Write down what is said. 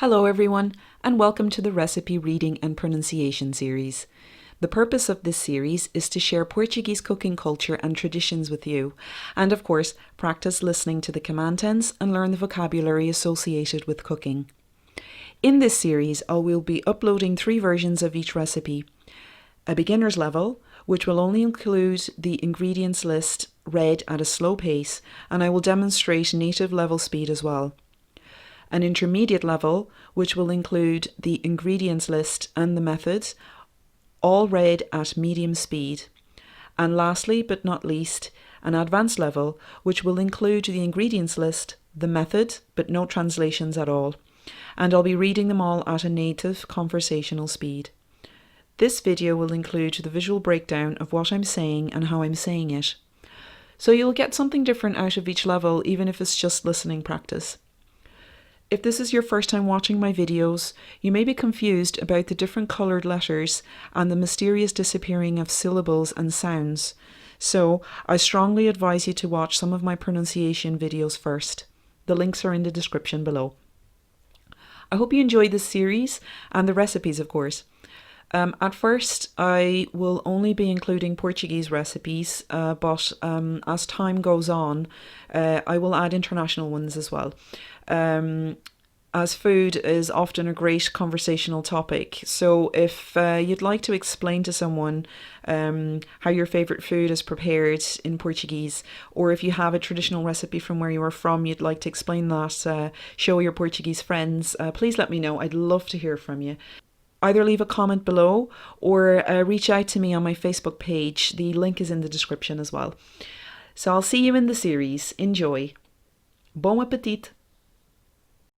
Hello everyone, and welcome to the Recipe Reading and Pronunciation series. The purpose of this series is to share Portuguese cooking culture and traditions with you, and of course, practice listening to the command tense and learn the vocabulary associated with cooking. In this series, I will be uploading 3 versions of each recipe. A beginner's level, which will only include the ingredients list read at a slow pace, and I will demonstrate native level speed as well. An intermediate level, which will include the ingredients list and the method, all read at medium speed. And lastly, but not least, an advanced level, which will include the ingredients list, the method, but no translations at all. And I'll be reading them all at a native conversational speed. This video will include the visual breakdown of what I'm saying and how I'm saying it. So you'll get something different out of each level, even if it's just listening practice. If this is your first time watching my videos, you may be confused about the different coloured letters and the mysterious disappearing of syllables and sounds. So I strongly advise you to watch some of my pronunciation videos first. The links are in the description below. I hope you enjoyed this series and the recipes, of course. At first, I will only be including Portuguese recipes, but as time goes on, I will add international ones as well. As food is often a great conversational topic, so if you'd like to explain to someone how your favourite food is prepared in Portuguese, or if you have a traditional recipe from where you are from, you'd like to explain that, show your Portuguese friends, please let me know. I'd love to hear from you. Either leave a comment below or reach out to me on my Facebook page. The link is in the description as well. So I'll see you in the series. Enjoy. Bon appetit!